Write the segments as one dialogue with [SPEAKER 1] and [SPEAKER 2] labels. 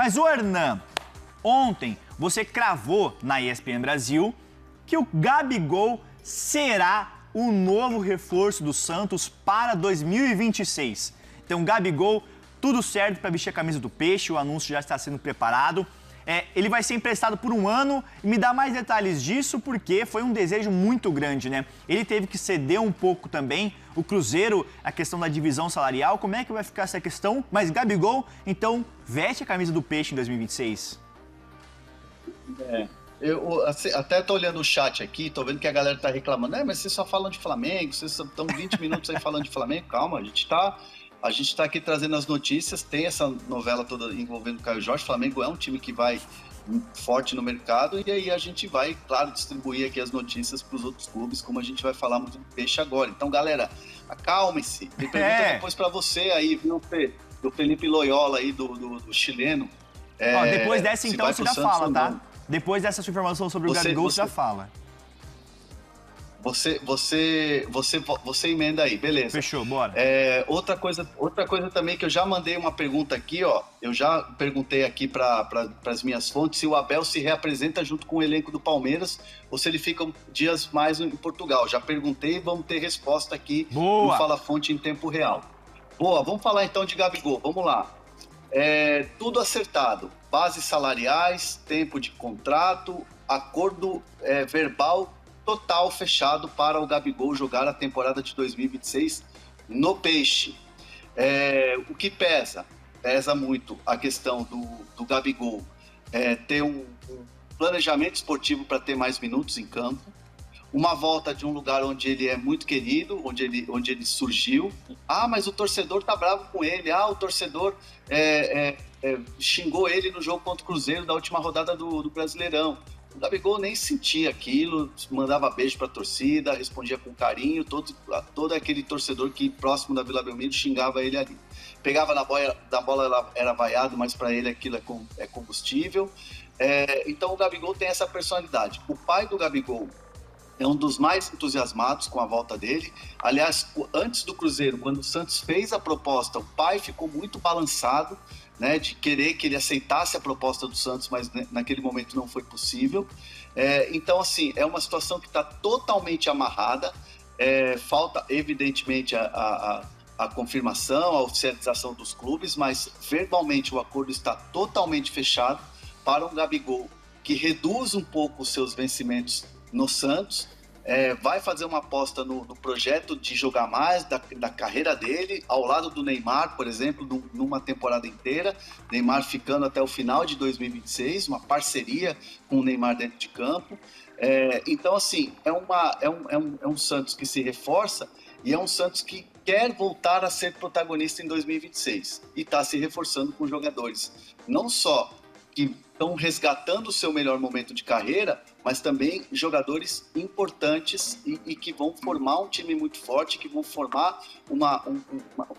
[SPEAKER 1] Mas o Hernan, ontem você cravou na ESPN Brasil que o Gabigol será o novo reforço do Santos para 2026. Então, Gabigol, tudo certo para vestir a camisa do Peixe, o anúncio já está sendo preparado. Ele vai ser emprestado por 1 ano e me dá mais detalhes disso porque foi um desejo muito grande, né? Ele teve que ceder um pouco também, o Cruzeiro, a questão da divisão salarial, como é que vai ficar essa questão? Mas Gabigol, então, veste a camisa do Peixe em 2026?
[SPEAKER 2] Eu até tô olhando o chat aqui, tô vendo que a galera tá reclamando, mas vocês só falam de Flamengo, vocês estão 20 minutos aí falando de Flamengo, calma, a gente tá aqui trazendo as notícias, tem essa novela toda envolvendo o Caio Jorge, o Flamengo é um time que vai forte no mercado, e aí a gente vai, claro, distribuir aqui as notícias para os outros clubes, como a gente vai falar muito do Peixe agora. Então, galera, acalme-se, tem pergunta depois para você aí, viu, do Felipe Loyola aí, do chileno.
[SPEAKER 1] Depois dessa então você já fala, tá? Depois dessa sua informação sobre o Gabigol, você já fala.
[SPEAKER 2] Você emenda aí, beleza.
[SPEAKER 1] Fechou, bora.
[SPEAKER 2] Outra coisa também que eu já mandei uma pergunta aqui, ó. Eu já perguntei aqui para as minhas fontes se o Abel se reapresenta junto com o elenco do Palmeiras ou se ele fica dias mais em Portugal. Já perguntei e vamos ter resposta aqui no Fala Fonte em tempo real. Boa, vamos falar então de Gabigol, vamos lá. Tudo acertado, bases salariais, tempo de contrato, acordo verbal total fechado para o Gabigol jogar a temporada de 2026 no Peixe. O que pesa? Pesa muito a questão do Gabigol ter um planejamento esportivo para ter mais minutos em campo, uma volta de um lugar onde ele é muito querido, onde ele surgiu. Mas o torcedor tá bravo com ele. O torcedor xingou ele no jogo contra o Cruzeiro da última rodada do Brasileirão. O Gabigol nem sentia aquilo, mandava beijo pra torcida, respondia com carinho, todo aquele torcedor que próximo da Vila Belmiro xingava ele ali. Pegava na bola era vaiado, mas para ele aquilo é combustível. Então o Gabigol tem essa personalidade. O pai do Gabigol é um dos mais entusiasmados com a volta dele. Aliás, antes do Cruzeiro, quando o Santos fez a proposta, o pai ficou muito balançado, né, de querer que ele aceitasse a proposta do Santos, mas naquele momento não foi possível. Então, assim, é uma situação que está totalmente amarrada. Falta, evidentemente, a confirmação, a oficialização dos clubes, mas verbalmente o acordo está totalmente fechado para um Gabigol que reduz um pouco os seus vencimentos no Santos, vai fazer uma aposta no projeto de jogar mais da carreira dele, ao lado do Neymar, por exemplo, numa temporada inteira, Neymar ficando até o final de 2026, uma parceria com o Neymar dentro de campo. Então, assim, é um Santos que se reforça e é um Santos que quer voltar a ser protagonista em 2026 e está se reforçando com jogadores, não só que estão resgatando o seu melhor momento de carreira, mas também jogadores importantes e que vão formar um time muito forte, que vão formar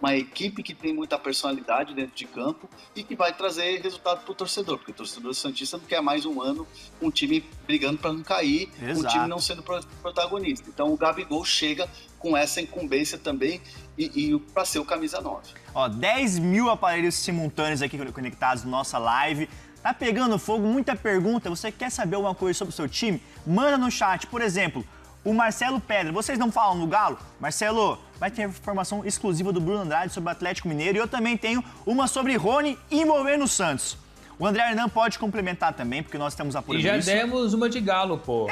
[SPEAKER 2] uma equipe que tem muita personalidade dentro de campo e que vai trazer resultado para o torcedor, porque o torcedor santista não quer mais um ano um time brigando para não cair, um time não sendo protagonista. Então o Gabigol chega com essa incumbência também e para ser o camisa 9.
[SPEAKER 1] 10 mil aparelhos simultâneos aqui conectados na nossa live. Tá pegando fogo, muita pergunta. Você quer saber alguma coisa sobre o seu time? Manda no chat. Por exemplo, o Marcelo Pedra. Vocês não falam no Galo? Marcelo, vai ter informação exclusiva do Bruno Andrade sobre o Atlético Mineiro. E eu também tenho uma sobre Rony envolvendo o Santos. O André Hernan pode complementar também, porque nós estamos apurando isso.
[SPEAKER 3] E já demos uma de Galo, pô.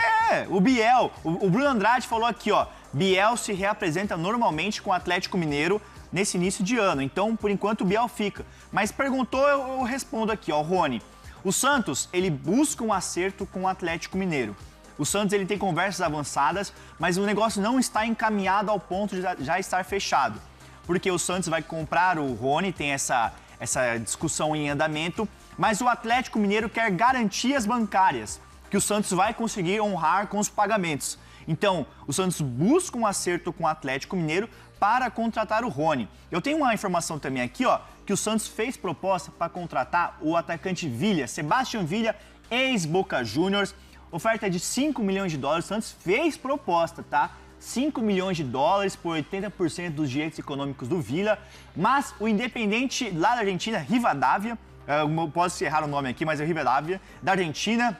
[SPEAKER 1] O Biel. O Bruno Andrade falou aqui, ó. Biel se reapresenta normalmente com o Atlético Mineiro nesse início de ano. Então, por enquanto, o Biel fica. Mas perguntou, eu respondo aqui, ó. Rony. O Santos, ele busca um acerto com o Atlético Mineiro. O Santos, ele tem conversas avançadas, mas o negócio não está encaminhado ao ponto de já estar fechado. Porque o Santos vai comprar o Rony, tem essa discussão em andamento, mas o Atlético Mineiro quer garantias bancárias, que o Santos vai conseguir honrar com os pagamentos. Então, o Santos busca um acerto com o Atlético Mineiro para contratar o Rony. Eu tenho uma informação também aqui, ó, que o Santos fez proposta para contratar o atacante Villa, Sebastião Villa, ex-Boca Juniors. Oferta de 5 milhões de dólares. O Santos fez proposta, tá? 5 milhões de dólares por 80% dos direitos econômicos do Villa. Mas o Independente lá da Argentina, Rivadavia, posso errar o nome aqui, mas é o Rivadavia, da Argentina.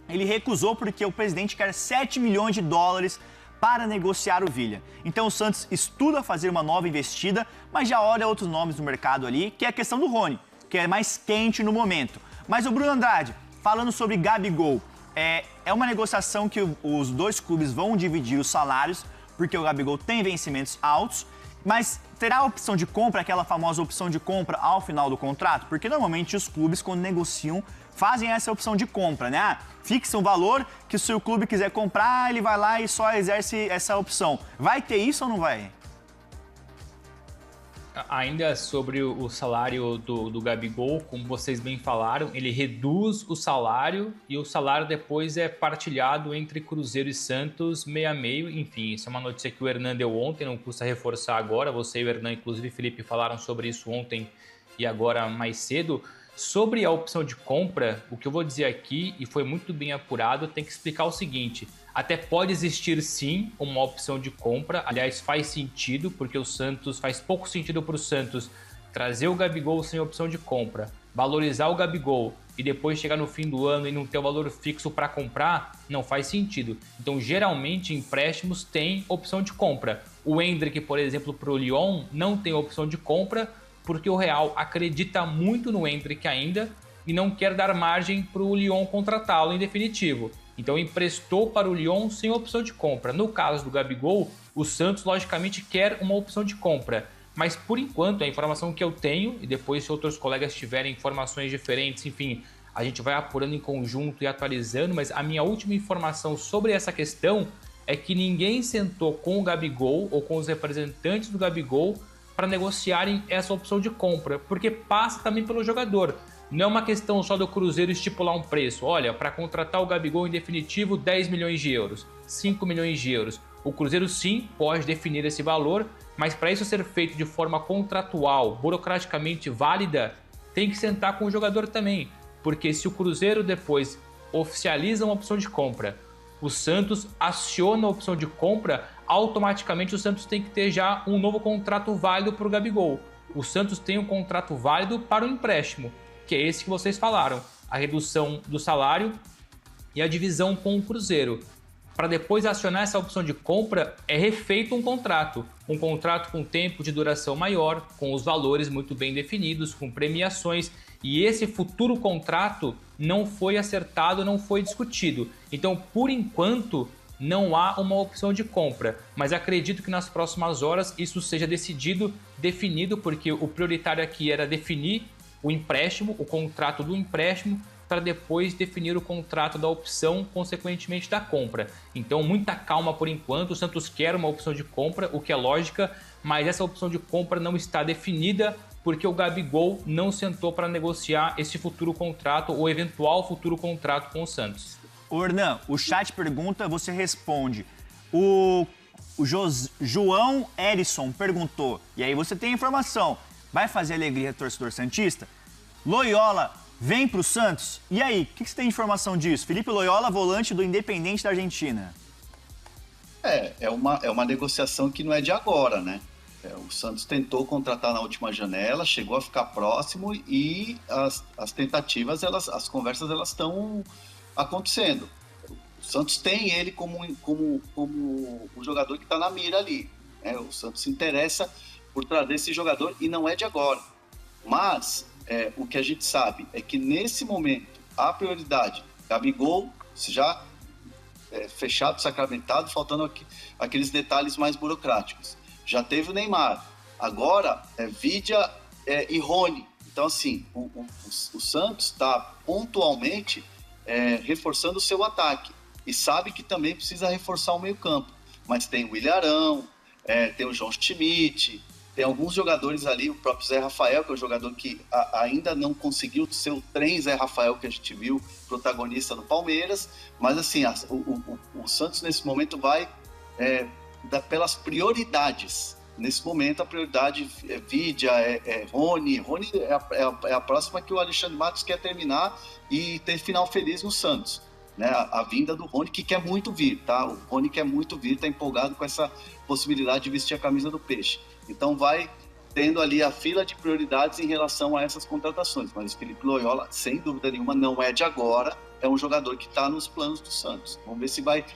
[SPEAKER 1] Ele recusou porque o presidente quer 7 milhões de dólares para negociar o Villa. Então o Santos estuda fazer uma nova investida, mas já olha outros nomes no mercado ali, que é a questão do Rony, que é mais quente no momento. Mas o Bruno Andrade, falando sobre Gabigol, é uma negociação que os dois clubes vão dividir os salários, porque o Gabigol tem vencimentos altos, mas terá a opção de compra, aquela famosa opção de compra ao final do contrato? Porque normalmente os clubes, quando negociam, fazem essa opção de compra, né? Fixa um valor que se o clube quiser comprar, ele vai lá e só exerce essa opção. Vai ter isso ou não vai?
[SPEAKER 3] Ainda sobre o salário do Gabigol, como vocês bem falaram, ele reduz o salário e o salário depois é partilhado entre Cruzeiro e Santos meio a meio. Enfim, isso é uma notícia que o Hernan deu ontem, não custa reforçar agora. Você e o Hernan, inclusive Felipe, falaram sobre isso ontem e agora mais cedo. Sobre a opção de compra, o que eu vou dizer aqui, e foi muito bem apurado, tem que explicar o seguinte: até pode existir sim uma opção de compra, aliás faz sentido, porque o Santos, faz pouco sentido para o Santos trazer o Gabigol sem opção de compra, valorizar o Gabigol e depois chegar no fim do ano e não ter o valor fixo para comprar, não faz sentido. Então geralmente empréstimos têm opção de compra. O Endrick, por exemplo, para o Lyon não tem opção de compra, porque o Real acredita muito no Endrick ainda e não quer dar margem para o Lyon contratá-lo em definitivo. Então emprestou para o Lyon sem opção de compra. No caso do Gabigol, o Santos logicamente quer uma opção de compra. Mas por enquanto, a informação que eu tenho, e depois se outros colegas tiverem informações diferentes, enfim, a gente vai apurando em conjunto e atualizando, mas a minha última informação sobre essa questão é que ninguém sentou com o Gabigol ou com os representantes do Gabigol para negociarem essa opção de compra, porque passa também pelo jogador. Não é uma questão só do Cruzeiro estipular um preço. Olha, para contratar o Gabigol em definitivo, 10 milhões de euros, 5 milhões de euros. O Cruzeiro sim pode definir esse valor, mas para isso ser feito de forma contratual, burocraticamente válida, tem que sentar com o jogador também. Porque se o Cruzeiro depois oficializa uma opção de compra, o Santos aciona a opção de compra, automaticamente o Santos tem que ter já um novo contrato válido para o Gabigol. O Santos tem um contrato válido para o empréstimo, que é esse que vocês falaram, a redução do salário e a divisão com o Cruzeiro. Para depois acionar essa opção de compra, é refeito um contrato com tempo de duração maior, com os valores muito bem definidos, com premiações, e esse futuro contrato não foi acertado, não foi discutido. Então, por enquanto, não há uma opção de compra, mas acredito que nas próximas horas isso seja definido, porque o prioritário aqui era definir o empréstimo, o contrato do empréstimo, para depois definir o contrato da opção, consequentemente da compra. Então, muita calma por enquanto. O Santos quer uma opção de compra, o que é lógica, mas essa opção de compra não está definida porque o Gabigol não sentou para negociar esse futuro contrato ou eventual futuro contrato com o Santos.
[SPEAKER 1] Ô, Hernan, o chat pergunta, você responde. O João Erison perguntou, e aí você tem a informação, vai fazer alegria torcedor santista? Loyola vem pro Santos? E aí, o que você tem de informação disso? Felipe Loyola, volante do Independente da Argentina.
[SPEAKER 2] É uma negociação que não é de agora, né? O Santos tentou contratar na última janela, chegou a ficar próximo e as tentativas, as conversas, elas estão acontecendo. O Santos tem ele como um jogador que está na mira ali, né? O Santos se interessa por trazer esse jogador e não é de agora. Mas o que a gente sabe é que nesse momento a prioridade, Gabigol já fechado, sacramentado, faltando aqueles detalhes mais burocráticos. Já teve o Neymar, agora Vidia e Rony. Então, assim, o Santos está pontualmente reforçando o seu ataque e sabe que também precisa reforçar o meio-campo. Mas tem o Ilharão, tem o João Schmidt, tem alguns jogadores ali, o próprio Zé Rafael, que é um jogador que ainda não conseguiu ser o trem Zé Rafael que a gente viu, protagonista no Palmeiras. Mas, assim, o Santos nesse momento vai pelas prioridades. Nesse momento, a prioridade é Vidia, Rony. Rony é a próxima que o Alexandre Matos quer terminar e ter final feliz no Santos, né? A vinda do Rony, que quer muito vir, tá? O Rony quer muito vir, tá empolgado com essa possibilidade de vestir a camisa do Peixe. Então vai tendo ali a fila de prioridades em relação a essas contratações. Mas o Felipe Loyola, sem dúvida nenhuma, não é de agora, é um jogador que está nos planos do Santos. Vamos ver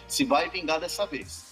[SPEAKER 2] se vai vingar dessa vez.